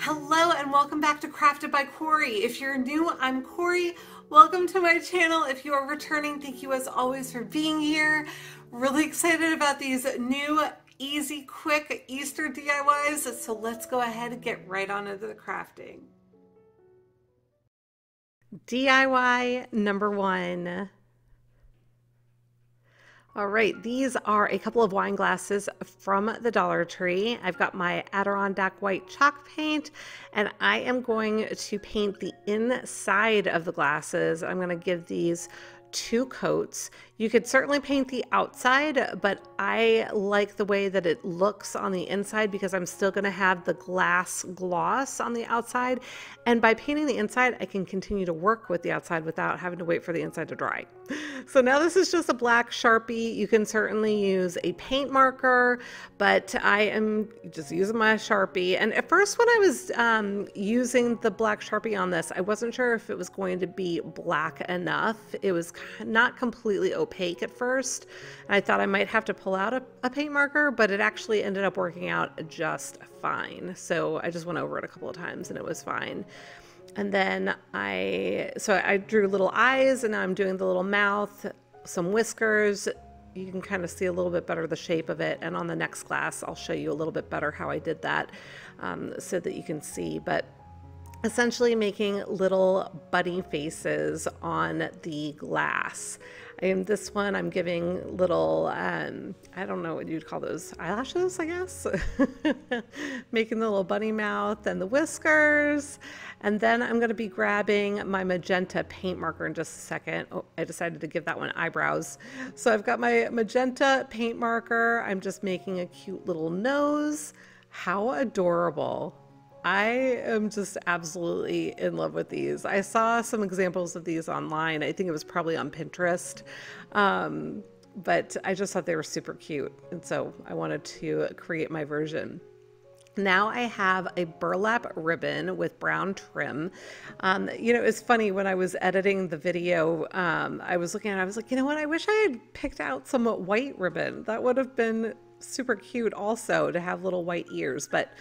Hello and welcome back to Crafted by Corie. If you're new, I'm Corie. Welcome to my channel. If you are returning, thank you as always for being here. Really excited about these new, easy, quick Easter DIYs. So let's go ahead and get right on into the crafting. DIY number one. All right, these are a couple of wine glasses from the Dollar Tree. I've got my Adirondack white chalk paint, and I am going to paint the inside of the glasses. I'm going to give these 2 coats. You could certainly paint the outside, but I like the way that it looks on the inside because I'm still going to have the glass gloss on the outside. And by painting the inside, I can continue to work with the outside without having to wait for the inside to dry. So now this is just a black Sharpie. You can certainly use a paint marker, but I am just using my Sharpie. And at first when I was using the black Sharpie on this, I wasn't sure if it was going to be black enough. It was not completely opaque at first. I thought I might have to pull out a paint marker, but it actually ended up working out just fine. So I just went over it a couple of times and it was fine. And then I drew little eyes, and now I'm doing the little mouth, some whiskers. You can kind of see a little bit better the shape of it. And on the next glass, I'll show you a little bit better how I did that so that you can see. But essentially making little bunny faces on the glass. In this one, I'm giving little, I don't know what you'd call those, eyelashes, I guess. Making the little bunny mouth and the whiskers. And then I'm going to be grabbing my magenta paint marker in just a second. Oh, I decided to give that one eyebrows. So I've got my magenta paint marker. I'm just making a cute little nose. How adorable. I am just absolutely in love with these. I saw some examples of these online. I think it was probably on Pinterest, but I just thought they were super cute. And so I wanted to create my version. Now I have a burlap ribbon with brown trim. You know, it's funny, when I was editing the video, I was looking at it, I was like, you know what, I wish I had picked out some white ribbon. That would have been super cute also, to have little white ears. But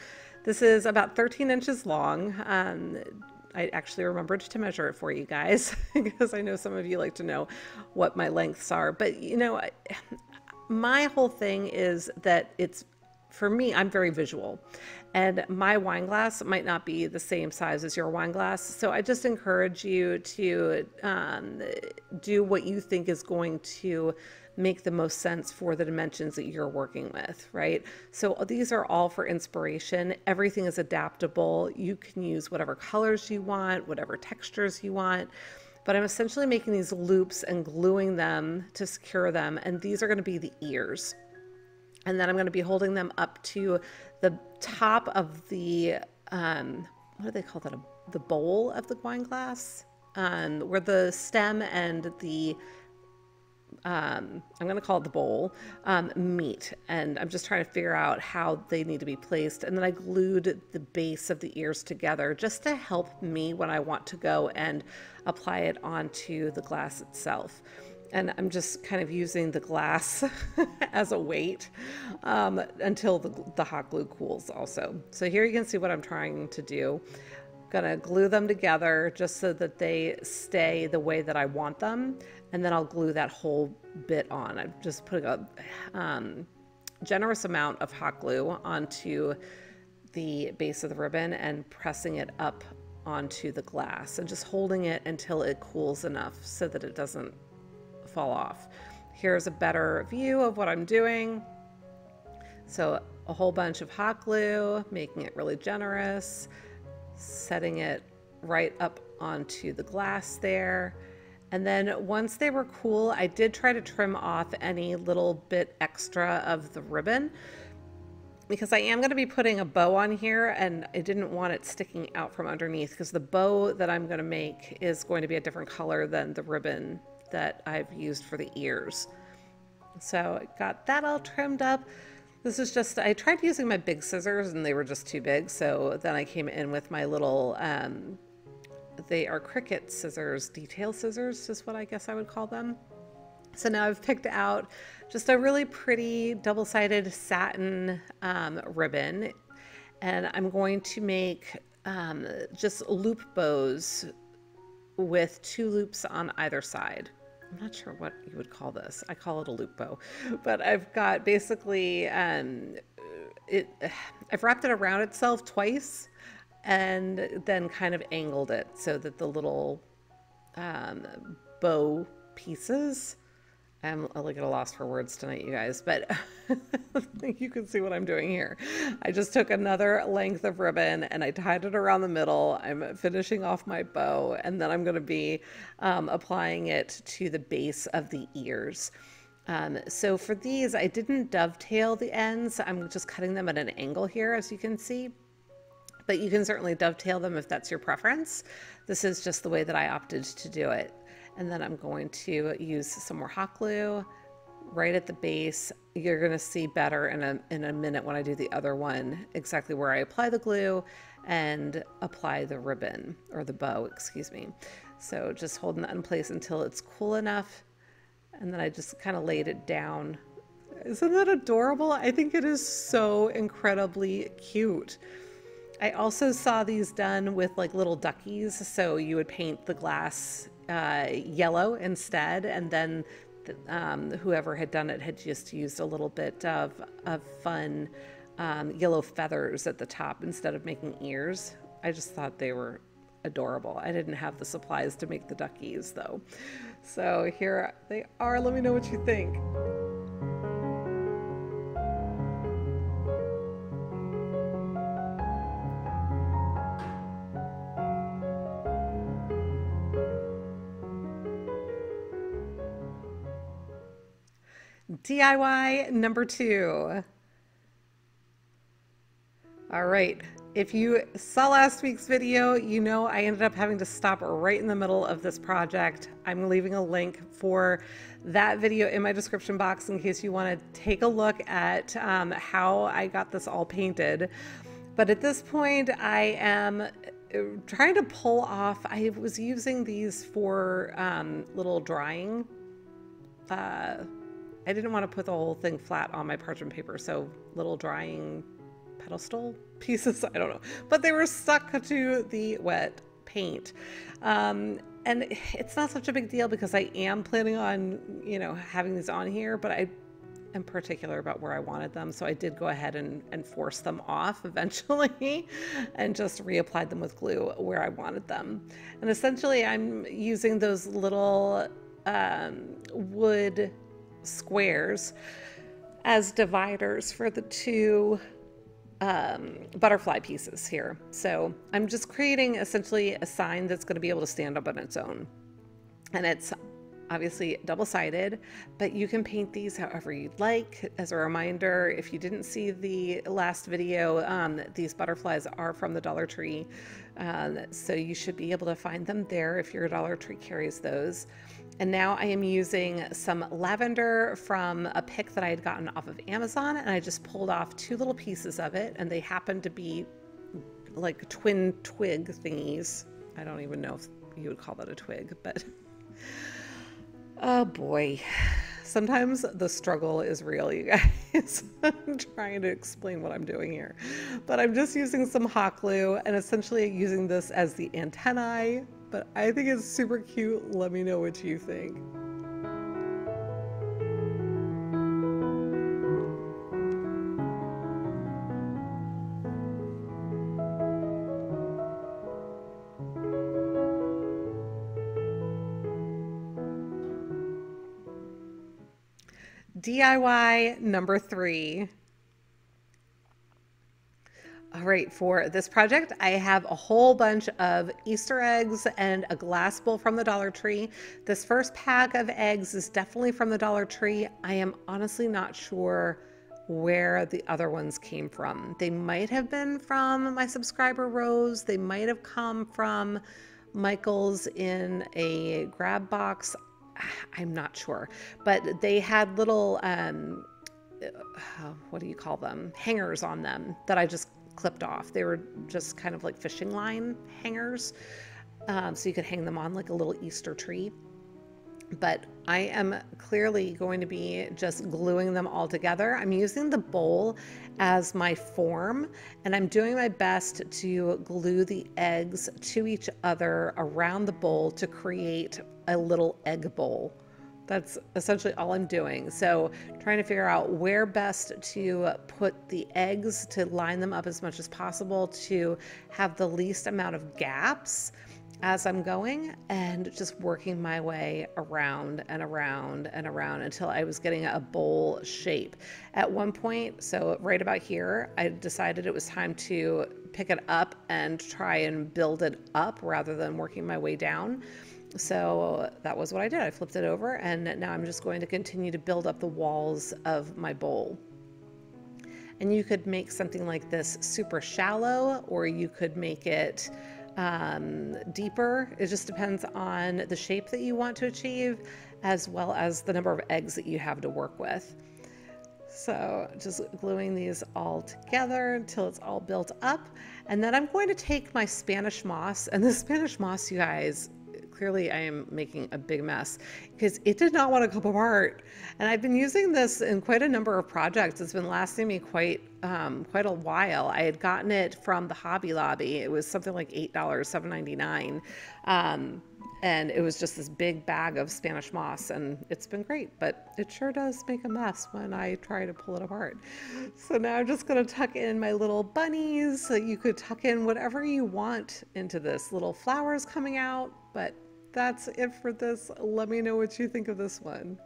this is about 13 inches long. I actually remembered to measure it for you guys because I know some of you like to know what my lengths are. But you know, my whole thing is that for me, I'm very visual, and my wine glass might not be the same size as your wine glass. So I just encourage you to do what you think is going to make the most sense for the dimensions that you're working with, right? So these are all for inspiration. Everything is adaptable. You can use whatever colors you want, whatever textures you want. But I'm essentially making these loops and gluing them to secure them. And these are going to be the ears. And then I'm going to be holding them up to the top of the, what do they call that? The bowl of the wine glass, where the stem and the, I'm going to call it the bowl, meet. And I'm just trying to figure out how they need to be placed. And then I glued the base of the ears together just to help me when I want to go and apply it onto the glass itself. And I'm just kind of using the glass as a weight until the hot glue cools also. So here you can see what I'm trying to do. Gonna glue them together just so that they stay the way that I want them. And then I'll glue that whole bit on. I'm just putting a generous amount of hot glue onto the base of the ribbon and pressing it up onto the glass and just holding it until it cools enough so that it doesn't fall off. Here's a better view of what I'm doing. So a whole bunch of hot glue, making it really generous, setting it right up onto the glass there. And then once they were cool, I did try to trim off any little bit extra of the ribbon because I am going to be putting a bow on here, and I didn't want it sticking out from underneath because the bow that I'm going to make is going to be a different color than the ribbon that I've used for the ears. So I got that all trimmed up. This is just, I tried using my big scissors and they were just too big. So then I came in with my little, they are Cricut scissors, detail scissors is what I guess I would call them. So now I've picked out just a really pretty double-sided satin ribbon. And I'm going to make just loop bows with 2 loops on either side. I'm not sure what you would call this. I call it a loop bow, but I've got basically I've wrapped it around itself twice and then kind of angled it so that the little bow pieces. I'm like at a loss for words tonight, you guys, but you can see what I'm doing here. I just took another length of ribbon and I tied it around the middle. I'm finishing off my bow, and then I'm going to be applying it to the base of the ears. So for these, I didn't dovetail the ends. I'm just cutting them at an angle here, as you can see. But you can certainly dovetail them if that's your preference. This is just the way that I opted to do it. And then I'm going to use some more hot glue right at the base. You're going to see better in a minute when I do the other one, exactly where I apply the glue and apply the ribbon, or the bow, excuse me. So just holding that in place until it's cool enough. And then I just kind of laid it down. Isn't that adorable? I think it is so incredibly cute. I also saw these done with like little duckies. So you would paint the glass yellow instead, and then whoever had done it had just used a little bit of fun yellow feathers at the top instead of making ears. I just thought they were adorable. I didn't have the supplies to make the duckies though. So here they are. Let me know what you think. DIY number 2. All right, if you saw last week's video, you know I ended up having to stop right in the middle of this project. I'm leaving a link for that video in my description box in case you want to take a look at how I got this all painted. But at this point, I am trying to pull off, I was using these for little drying. I didn't want to put the whole thing flat on my parchment paper, so little drying pedestal pieces, I don't know, but they were stuck to the wet paint. And it's not such a big deal because I am planning on, you know, having these on here, but I am particular about where I wanted them. So I did go ahead and force them off eventually and just reapplied them with glue where I wanted them. And essentially I'm using those little wood squares as dividers for the 2 butterfly pieces here. So I'm just creating essentially a sign that's going to be able to stand up on its own. And it's obviously double-sided, but you can paint these however you'd like. As a reminder, if you didn't see the last video, these butterflies are from the Dollar Tree. So you should be able to find them there if your Dollar Tree carries those. And now I am using some lavender from a pick that I had gotten off of Amazon, and I just pulled off 2 little pieces of it, and they happen to be like twin twig thingies. I don't even know if you would call that a twig, but oh boy. Sometimes the struggle is real, you guys. I'm trying to explain what I'm doing here. But I'm just using some hot glue and essentially using this as the antennae. But I think it's super cute. Let me know what you think. DIY number 3. All right, for this project, I have a whole bunch of Easter eggs and a glass bowl from the Dollar Tree. This first pack of eggs is definitely from the Dollar Tree. I am honestly not sure where the other ones came from. They might have been from my subscriber Rose. They might have come from Michael's in a grab box. I'm not sure, but they had little, what do you call them? Hangers on them that I just clipped off. They were just kind of like fishing line hangers. So you could hang them on like a little Easter tree. but I am clearly going to be just gluing them all together. I'm using the bowl as my form, and I'm doing my best to glue the eggs to each other around the bowl to create a little egg bowl. That's essentially all I'm doing. So trying to figure out where best to put the eggs to line them up as much as possible to have the least amount of gaps as I'm going, and just working my way around and around and around until I was getting a bowl shape. At one point, so right about here, I decided it was time to pick it up and try and build it up rather than working my way down. So that was what I did. I flipped it over, and now I'm just going to continue to build up the walls of my bowl. And you could make something like this super shallow, or you could make it deeper. It just depends on the shape that you want to achieve, as well as the number of eggs that you have to work with. So just gluing these all together until it's all built up. And then I'm going to take my Spanish moss, and the Spanish moss, you guys, clearly I am making a big mess because it did not want to come apart. And I've been using this in quite a number of projects. It's been lasting me quite a while. I had gotten it from the Hobby Lobby. It was something like $8, $7.99. And it was just this big bag of Spanish moss, and it's been great, but it sure does make a mess when I try to pull it apart. So now I'm just gonna tuck in my little bunnies. So you could tuck in whatever you want into this. Little flowers coming out, but that's it for this. Let me know what you think of this one.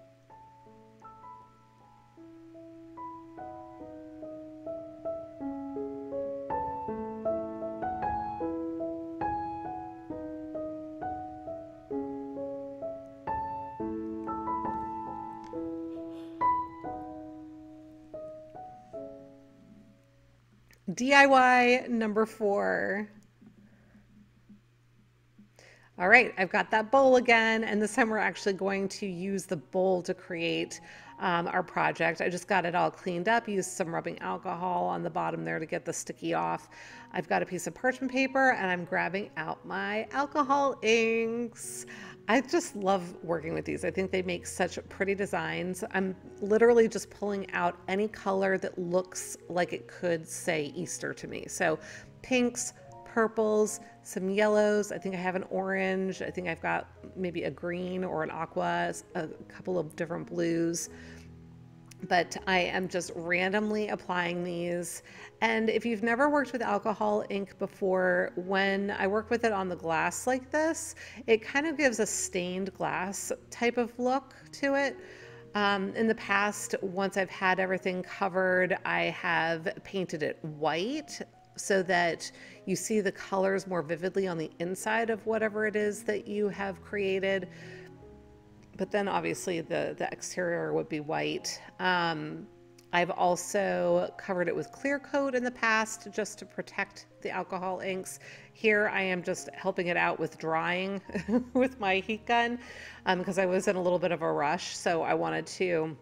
DIY number 4. All right, I've got that bowl again, and this time we're actually going to use the bowl to create our project. I just got it all cleaned up, used some rubbing alcohol on the bottom there to get the sticky off. I've got a piece of parchment paper, and I'm grabbing out my alcohol inks. I just love working with these. I think they make such pretty designs. I'm literally just pulling out any color that looks like it could say Easter to me. So pinks, purples, some yellows. I think I have an orange. I think I've got maybe a green or an aqua, a couple of different blues. But I am just randomly applying these. And if you've never worked with alcohol ink before, when I work with it on the glass like this, it kind of gives a stained glass type of look to it. In the past, once I've had everything covered, I have painted it white so that you see the colors more vividly on the inside of whatever it is that you have created. But then obviously the exterior would be white. I've also covered it with clear coat in the past just to protect the alcohol inks. Here I am just helping it out with drying with my heat gun because I was in a little bit of a rush, so I wanted to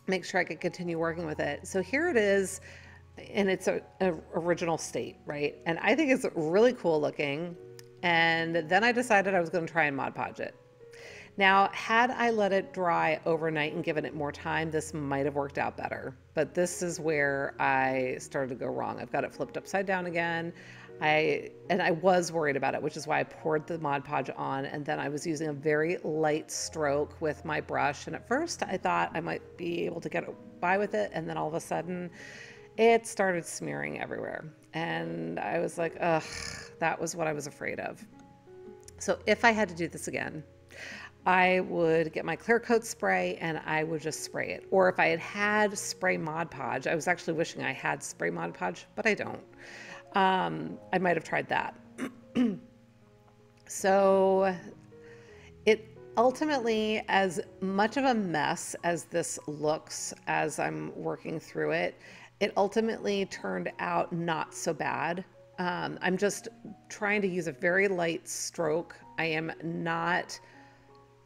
make sure I could continue working with it. So here it is in its original state, right? And I think it's really cool looking. And then I decided I was going to try and Mod Podge it. Now, had I let it dry overnight and given it more time, this might have worked out better. But this is where I started to go wrong. I've got it flipped upside down again. I was worried about it, which is why I poured the Mod Podge on, and then I was using a very light stroke with my brush. And at first I thought I might be able to get by with it, and then all of a sudden it started smearing everywhere. And I was like, ugh, that was what I was afraid of. So if I had to do this again, I would get my clear coat spray and I would just spray it. Or if I had spray Mod Podge, I was actually wishing I had spray Mod Podge, but I don't. I might have tried that. So it ultimately, as much of a mess as this looks as I'm working through it, it ultimately turned out not so bad. I'm just trying to use a very light stroke. I am not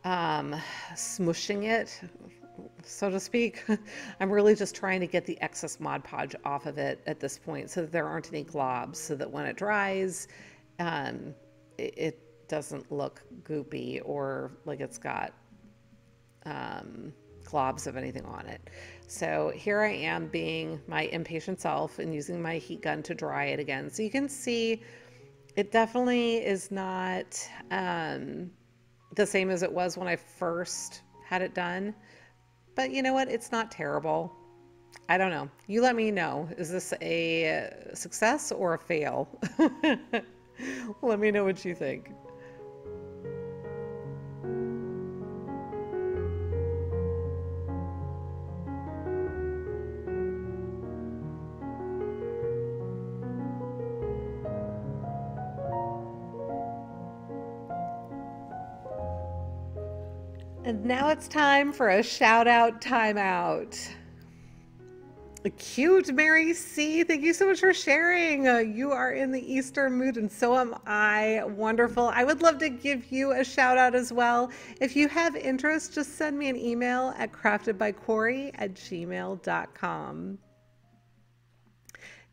smushing it, so to speak. I'm really just trying to get the excess Mod Podge off of it at this point so that there aren't any globs, so that when it dries, it doesn't look goopy or like it's got globs of anything on it. So here I am being my impatient self and using my heat gun to dry it again. So you can see it definitely is not the same as it was when I first had it done. But you know what? It's not terrible. I don't know. You let me know. Is this a success or a fail? Let me know what you think. And now it's time for a shout out timeout. Cute Mary C, thank you so much for sharing. You are in the Easter mood and so am I. Wonderful. I would love to give you a shout out as well. If you have interest, just send me an email at craftedbycorie@gmail.com.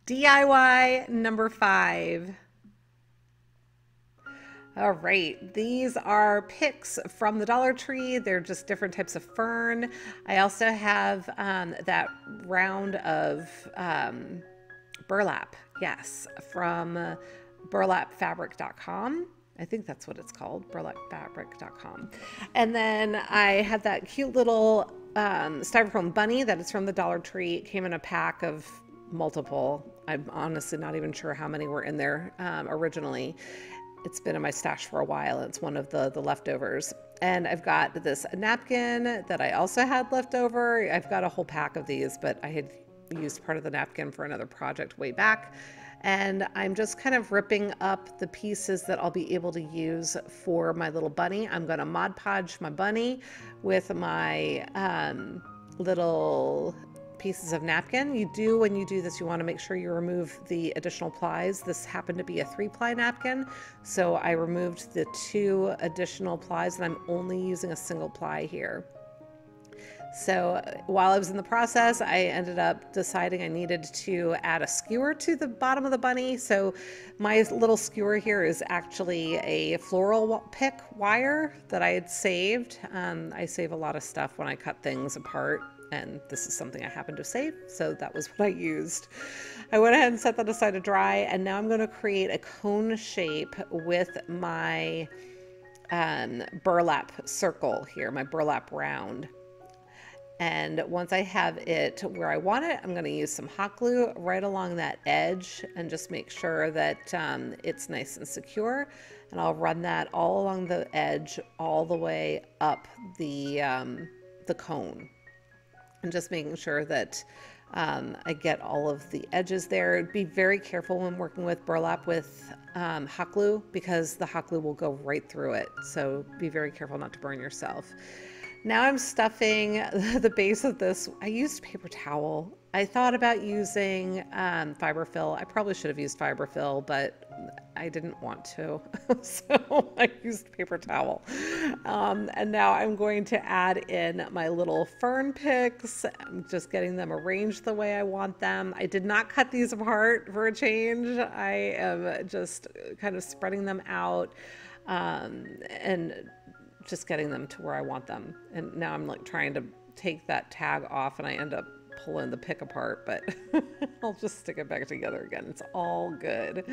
DIY number 5. All right, these are picks from the Dollar Tree. They're just different types of fern. I also have that round of burlap, yes, from burlapfabric.com. I think that's what it's called, burlapfabric.com. And then I have that cute little styrofoam bunny that is from the Dollar Tree. It came in a pack of multiple. I'm honestly not even sure how many were in there originally. It's been in my stash for a while. It's one of the leftovers. And I've got this napkin that I also had left over. I've got a whole pack of these, but I had used part of the napkin for another project way back. And I'm just kind of ripping up the pieces that I'll be able to use for my little bunny. I'm going to Mod Podge my bunny with my little pieces of napkin. When you do this, you want to make sure you remove the additional plies. This happened to be a 3-ply napkin, so I removed the 2 additional plies and I'm only using a single ply here. So while I was in the process, I ended up deciding I needed to add a skewer to the bottom of the bunny. So my little skewer here is actually a floral pick wire that I had saved. I save a lot of stuff when I cut things apart, and this is something I happened to save, so that was what I used. I went ahead and set that aside to dry, and now I'm going to create a cone shape with my burlap circle here, my burlap round. And once I have it where I want it, I'm going to use some hot glue right along that edge and just make sure that it's nice and secure. And I'll run that all along the edge all the way up the cone. And just making sure that I get all of the edges there. Be very careful when working with burlap with hot glue, because the hot glue will go right through it. So be very careful not to burn yourself. Now I'm stuffing the base of this. I used paper towel. I thought about using fiberfill. I probably should have used fiberfill, but I didn't want to. So I used paper towel. And now I'm going to add in my little fern picks. I'm just getting them arranged the way I want them. I did not cut these apart for a change. I am just kind of spreading them out and just getting them to where I want them. And now I'm like trying to take that tag off and I end up pulling the pick apart, but I'll just stick it back together again. It's all good.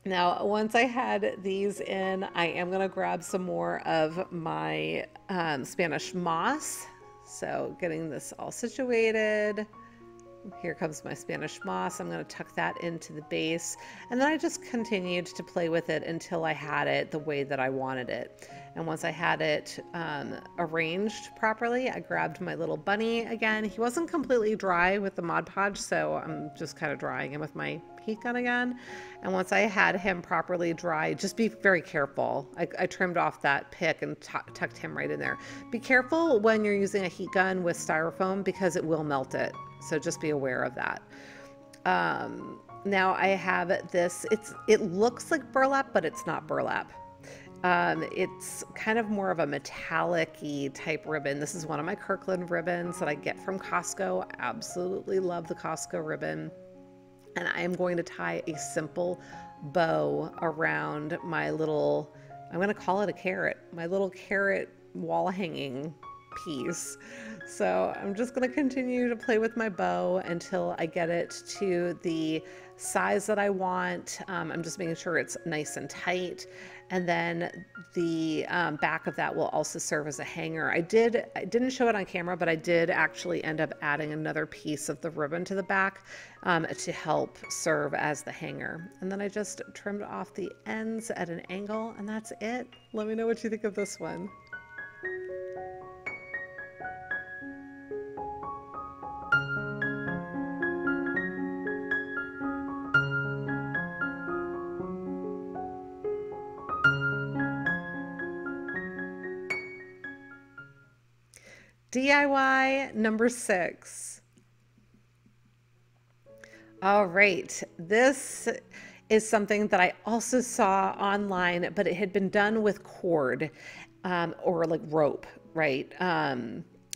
Now, once I had these in, I am going to grab some more of my Spanish moss. So getting this all situated. Here comes my Spanish moss. I'm going to tuck that into the base. And then I just continued to play with it until I had it the way that I wanted it. And once I had it arranged properly, I grabbed my little bunny again. He wasn't completely dry with the Mod Podge, so I'm just kind of drying him with my heat gun again. And once I had him properly dry, just be very careful. I trimmed off that pick and tucked him right in there. Be careful when you're using a heat gun with styrofoam because it will melt it. So just be aware of that. Now I have this, it looks like burlap, but it's not burlap. It's kind of more of a metallic-y type ribbon. This is one of my Kirkland ribbons that I get from Costco. I absolutely love the Costco ribbon. And I am going to tie a simple bow around my little, I'm going to call it a carrot, my little carrot wall hanging piece. So I'm just going to continue to play with my bow until I get it to the size that I want. I'm just making sure it's nice and tight. And then the back of that will also serve as a hanger. I didn't show it on camera, but I did actually end up adding another piece of the ribbon to the back to help serve as the hanger. And then I just trimmed off the ends at an angle, and that's it. Let me know what you think of this one. DIY number 6. All right, this is something that I also saw online, but it had been done with cord or like rope, right?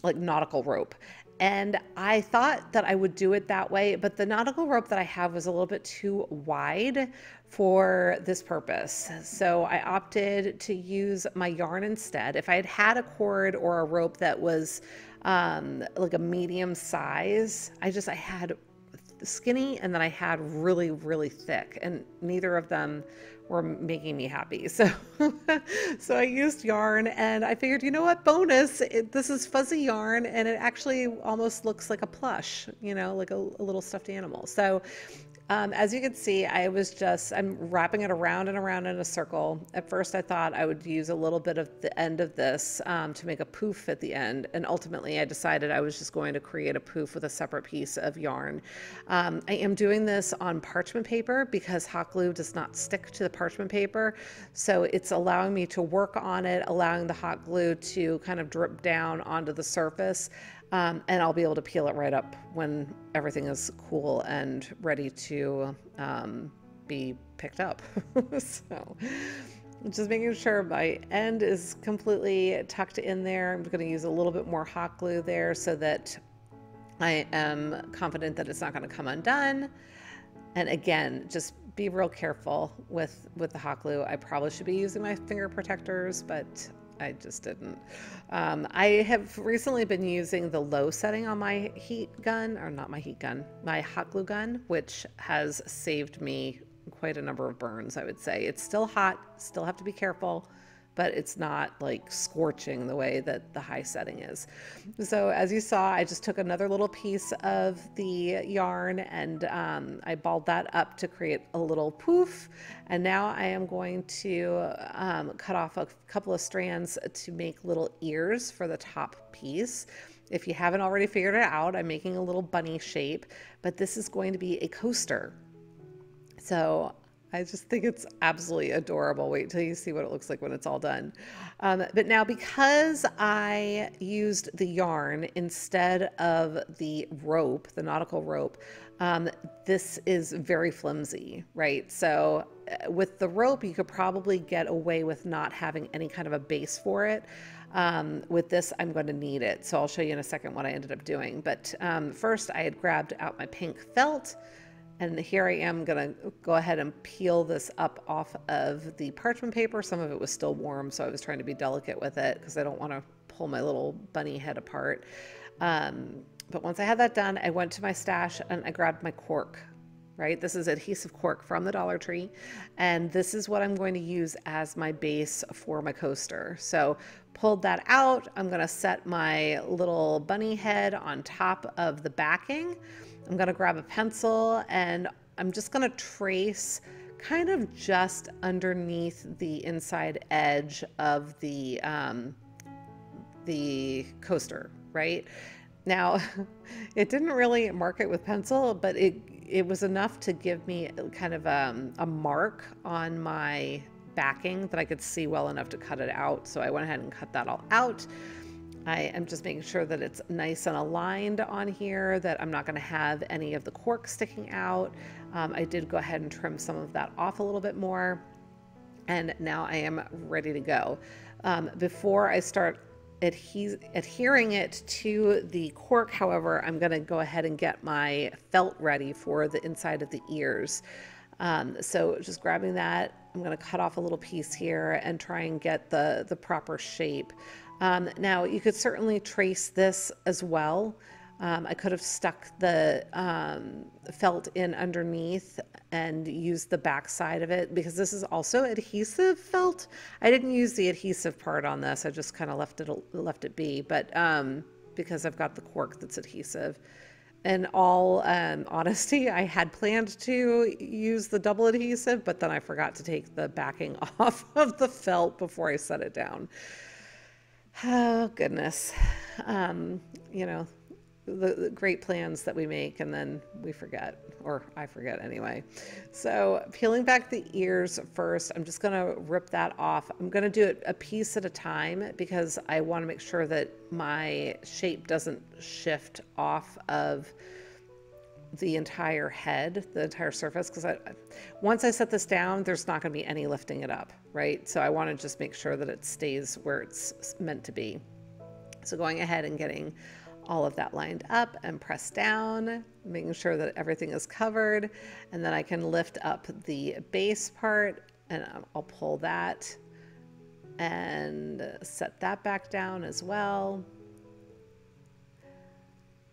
Like nautical rope. And I thought that I would do it that way, but the nautical rope that I have was a little bit too wide for this purpose. So I opted to use my yarn instead. If I had had a cord or a rope that was like a medium size, I had skinny and then I had really, really thick, and neither of them were making me happy. So so I used yarn, and I figured, you know what, bonus, this is fuzzy yarn and it actually almost looks like a plush, you know, like a little stuffed animal. So as you can see, I'm wrapping it around and around in a circle. At first I thought I would use a little bit of the end of this to make a poof at the end. And ultimately I decided I was just going to create a poof with a separate piece of yarn. I am doing this on parchment paper because hot glue does not stick to the parchment paper. So it's allowing me to work on it, allowing the hot glue to kind of drip down onto the surface. And I'll be able to peel it right up when everything is cool and ready to be picked up. So just making sure my end is completely tucked in there. I'm going to use a little bit more hot glue there so that I am confident that it's not going to come undone. And again, just be real careful with the hot glue. I probably should be using my finger protectors, but I just didn't. I have recently been using the low setting on my heat gun, or not my heat gun, my hot glue gun, which has saved me quite a number of burns, I would say. It's still hot, still have to be careful, but it's not like scorching the way that the high setting is. So as you saw, I just took another little piece of the yarn and I balled that up to create a little poof. And now I am going to cut off a couple of strands to make little ears for the top piece. If you haven't already figured it out, I'm making a little bunny shape, but this is going to be a coaster. So I just think it's absolutely adorable. Wait till you see what it looks like when it's all done. But now, because I used the yarn instead of the rope, the nautical rope, this is very flimsy, right? So with the rope, you could probably get away with not having any kind of a base for it. With this, I'm going to need it. So I'll show you in a second what I ended up doing. But first, I had grabbed out my pink felt. And here I am going to go ahead and peel this up off of the parchment paper. Some of it was still warm, so I was trying to be delicate with it because I don't want to pull my little bunny head apart. But once I had that done, I went to my stash and I grabbed my cork, right? This is adhesive cork from the Dollar Tree. And this is what I'm going to use as my base for my coaster. So pulled that out. I'm going to set my little bunny head on top of the backing. I'm going to grab a pencil and I'm just going to trace kind of just underneath the inside edge of the coaster, right? Now, it didn't really mark it with pencil, but it was enough to give me kind of a mark on my backing that I could see well enough to cut it out. So I went ahead and cut that all out. I am just making sure that it's nice and aligned on here, that I'm not going to have any of the cork sticking out. I did go ahead and trim some of that off a little bit more. And now I am ready to go. Before I start adhering it to the cork, however, I'm going to go ahead and get my felt ready for the inside of the ears. So just grabbing that, I'm going to cut off a little piece here and try and get the proper shape. Now you could certainly trace this as well. I could have stuck the felt in underneath and used the back side of it, because this is also adhesive felt. I didn't use the adhesive part on this. I just kind of left it be, but because I've got the cork that's adhesive. In all honesty, I had planned to use the double adhesive, but then I forgot to take the backing off of the felt before I set it down. Oh, goodness. You know, the great plans that we make and then we forget, or I forget anyway. So peeling back the ears first, I'm just going to rip that off. I'm going to do it a piece at a time because I want to make sure that my shape doesn't shift off of the entire head, the entire surface, because once I set this down, there's not going to be any lifting it up, right? So I want to just make sure that it stays where it's meant to be. So going ahead and getting all of that lined up and pressed down, making sure that everything is covered, and then I can lift up the base part and I'll pull that and set that back down as well.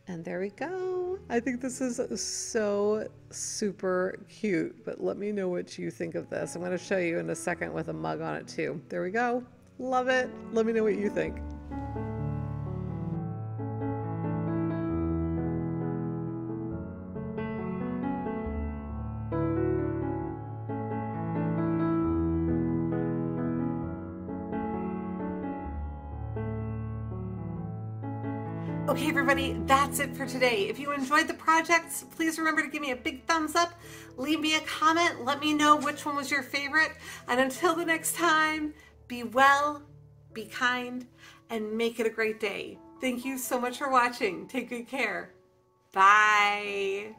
And there we go. I think this is so super cute, but let me know what you think of this. I'm going to show you in a second with a mug on it too. There we go. Love it. Let me know what you think. Okay, everybody, that's it for today. If you enjoyed the projects, please remember to give me a big thumbs up, leave me a comment, let me know which one was your favorite, and until the next time, be well, be kind, and make it a great day. Thank you so much for watching. Take good care. Bye.